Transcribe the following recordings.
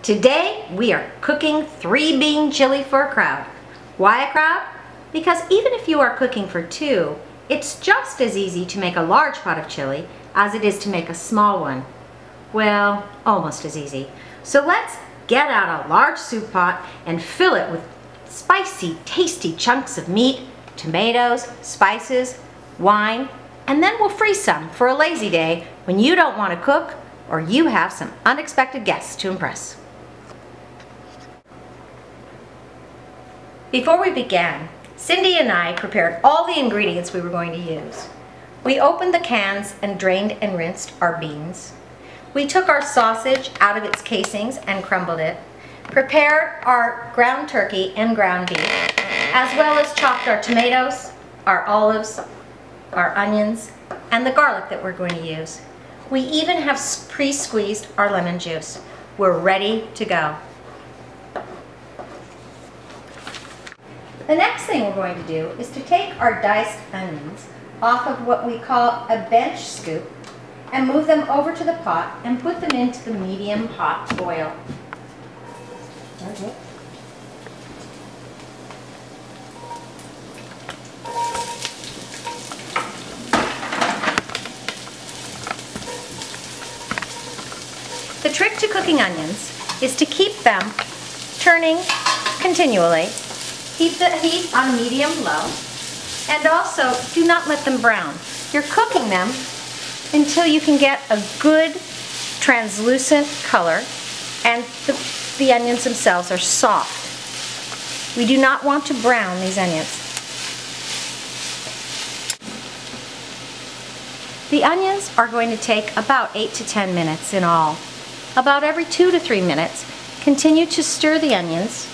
Today we are cooking 3-bean chili for a crowd. Why a crowd? Because even if you are cooking for 2, it's just as easy to make a large pot of chili as it is to make a small one. Well, almost as easy. So let's get out a large soup pot and fill it with spicy, tasty chunks of meat, tomatoes, spices, wine, and then we'll freeze some for a lazy day when you don't want to cook or you have some unexpected guests to impress. Before we began, Cindy and I prepared all the ingredients we were going to use. We opened the cans and drained and rinsed our beans. We took our sausage out of its casings and crumbled it, prepared our ground turkey and ground beef, as well as chopped our tomatoes, our olives, our onions, and the garlic that we're going to use. We even have pre-squeezed our lemon juice. We're ready to go. The next thing we're going to do is to take our diced onions off of what we call a bench scoop and move them over to the pot and put them into the medium hot oil. Okay. The trick to cooking onions is to keep them turning continually. Keep the heat on medium-low, and also do not let them brown. You're cooking them until you can get a good translucent color and the onions themselves are soft. We do not want to brown these onions. The onions are going to take about 8 to 10 minutes in all. About every 2 to 3 minutes, continue to stir the onions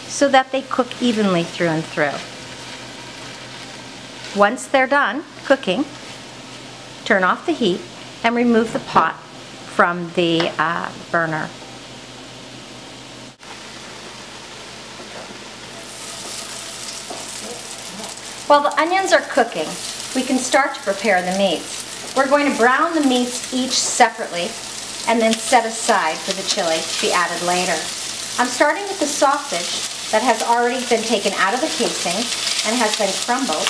so that they cook evenly through and through. Once they're done cooking, turn off the heat and remove the pot from the burner. While the onions are cooking, we can start to prepare the meats. We're going to brown the meats each separately and then set aside for the chili to be added later. I'm starting with the sausage that has already been taken out of the casing and has been crumbled.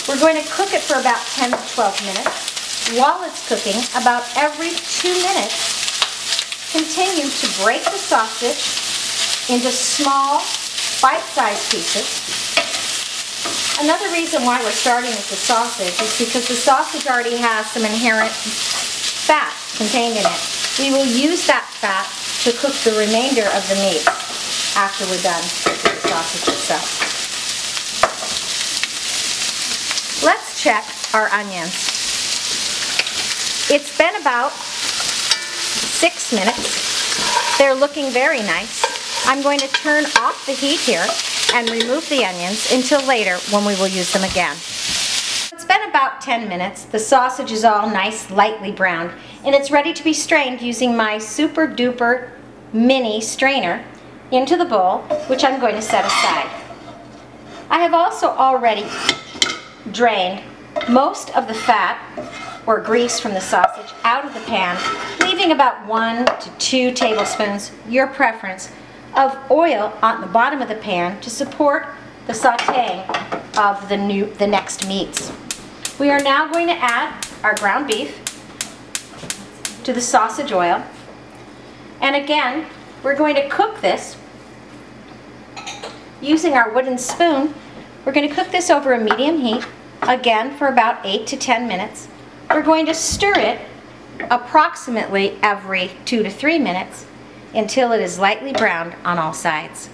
We're going to cook it for about 10 to 12 minutes. While it's cooking, about every 2 minutes, continue to break the sausage into small, bite-sized pieces. Another reason why we're starting with the sausage is because the sausage already has some inherent fat contained in it. We will use that fat to cook the remainder of the meat after we're done with the sausage itself. Let's check our onions. It's been about 6 minutes. They're looking very nice. I'm going to turn off the heat here and remove the onions until later when we will use them again. It's been about 10 minutes. The sausage is all nice, lightly browned, and it's ready to be strained using my super duper mini strainer into the bowl, which I'm going to set aside. I have also already drained most of the fat or grease from the sausage out of the pan, leaving about 1 to 2 tablespoons, your preference, of oil on the bottom of the pan to support the sautéing of the next meats. We are now going to add our ground beef to the sausage oil, and again we're going to cook this using our wooden spoon. We're going to cook this over a medium heat, again for about 8 to 10 minutes. We're going to stir it approximately every 2 to 3 minutes until it is lightly browned on all sides.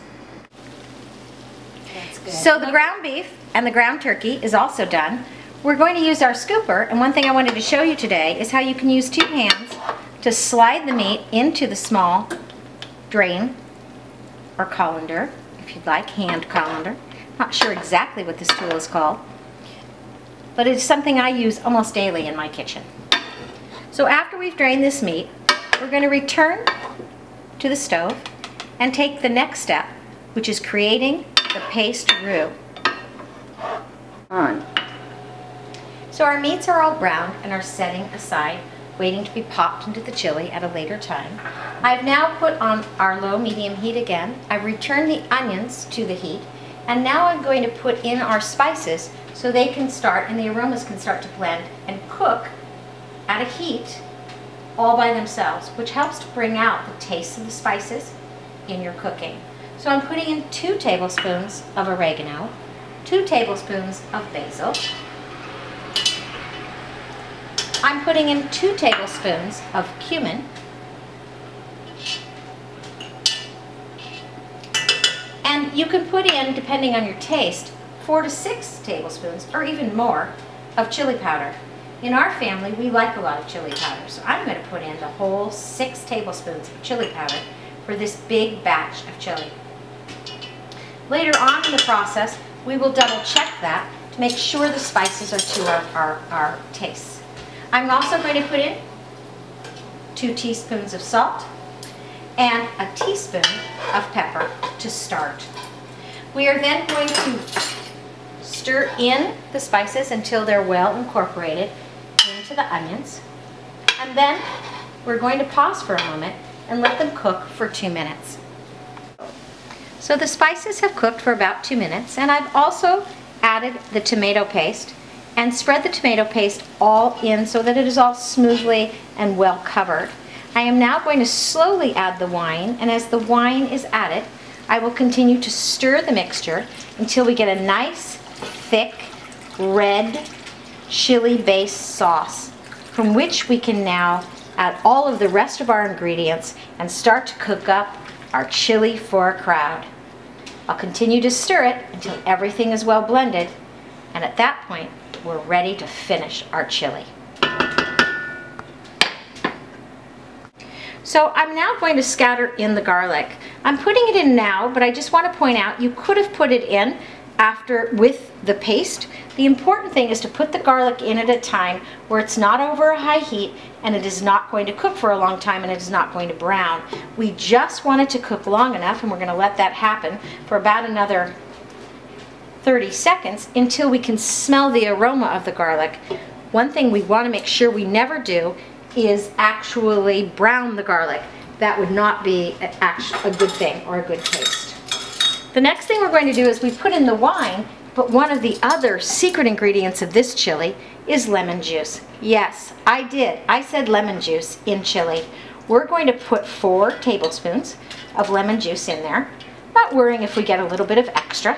That's good. So the ground beef and the ground turkey is also done. We're going to use our scooper, and one thing I wanted to show you today is how you can use 2 hands to slide the meat into the small drain or colander, if you'd like, hand colander. Not sure exactly what this tool is called, but it's something I use almost daily in my kitchen. So after we've drained this meat, we're going to return to the stove and take the next step, which is creating the paste roux. So our meats are all browned and are setting aside waiting to be popped into the chili at a later time. I've now put on our low-medium heat again. I've returned the onions to the heat, and now I'm going to put in our spices so they can start, and the aromas can start to blend and cook at a heat all by themselves, which helps to bring out the taste of the spices in your cooking. So I'm putting in 2 tablespoons of oregano, 2 tablespoons of basil. I'm putting in 2 tablespoons of cumin, and you can put in, depending on your taste, 4 to 6 tablespoons or even more of chili powder. In our family, we like a lot of chili powder, so I'm going to put in the whole 6 tablespoons of chili powder for this big batch of chili. Later on in the process, we will double check that to make sure the spices are to our tastes. I'm also going to put in 2 teaspoons of salt and a teaspoon of pepper to start. We are then going to stir in the spices until they're well incorporated into the onions, and then we're going to pause for a moment and let them cook for 2 minutes. So the spices have cooked for about 2 minutes, and I've also added the tomato paste and spread the tomato paste all in so that it is all smoothly and well covered. I am now going to slowly add the wine, and as the wine is added, I will continue to stir the mixture until we get a nice, thick, red, chili-based sauce, from which we can now add all of the rest of our ingredients and start to cook up our chili for a crowd. I'll continue to stir it until everything is well blended, and at that point, we're ready to finish our chili. So I'm now going to scatter in the garlic. I'm putting it in now, but I just want to point out you could have put it in after with the paste. The important thing is to put the garlic in at a time where it's not over a high heat and it is not going to cook for a long time and it is not going to brown. We just want it to cook long enough, and we're going to let that happen for about another 30 seconds until we can smell the aroma of the garlic. One thing we want to make sure we never do is actually brown the garlic. That would not be a good thing or a good taste. The next thing we're going to do is we put in the wine, but one of the other secret ingredients of this chili is lemon juice. Yes, I did. I said lemon juice in chili. We're going to put 4 tablespoons of lemon juice in there, not worrying if we get a little bit of extra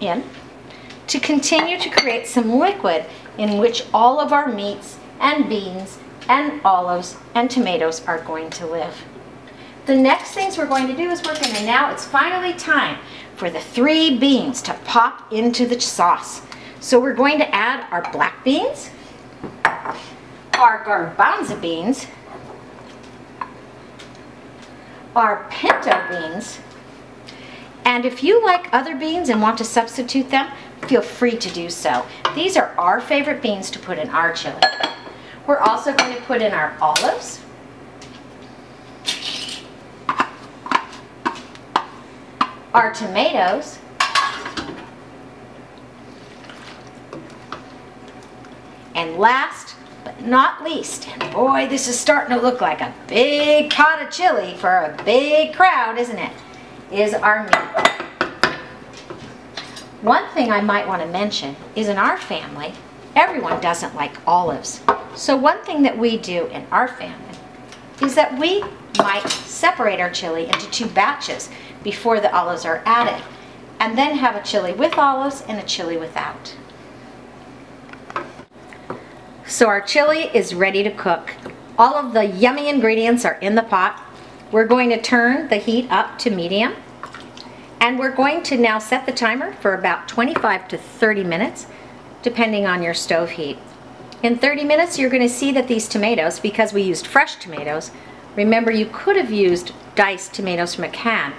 in, to continue to create some liquid in which all of our meats and beans and olives and tomatoes are going to live. The next things we're going to do is now it's finally time for the 3 beans to pop into the sauce. So we're going to add our black beans, our garbanzo beans, our pinto beans, and if you like other beans and want to substitute them, feel free to do so. These are our favorite beans to put in our chili. We're also going to put in our olives, our tomatoes, and last but not least, and boy, this is starting to look like a big pot of chili for a big crowd, isn't it? Is our meat. One thing I might want to mention is in our family, everyone doesn't like olives. So one thing that we do in our family is that we might separate our chili into 2 batches before the olives are added, and then have a chili with olives and a chili without. So our chili is ready to cook. All of the yummy ingredients are in the pot. We're going to turn the heat up to medium, and we're going to now set the timer for about 25 to 30 minutes, depending on your stove heat. In 30 minutes, you're going to see that these tomatoes, because we used fresh tomatoes, remember you could have used diced tomatoes from a can,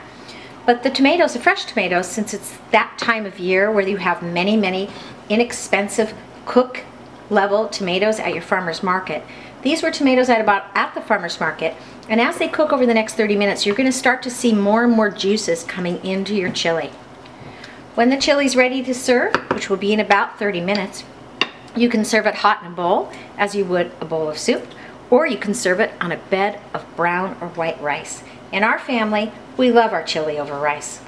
but the tomatoes, the fresh tomatoes, since it's that time of year where you have many, many inexpensive cook level tomatoes at your farmer's market, these were tomatoes I bought at the farmer's market, and as they cook over the next 30 minutes, you're going to start to see more and more juices coming into your chili. When the chili's ready to serve, which will be in about 30 minutes, You can serve it hot in a bowl, as you would a bowl of soup, or you can serve it on a bed of brown or white rice. In our family, we love our chili over rice.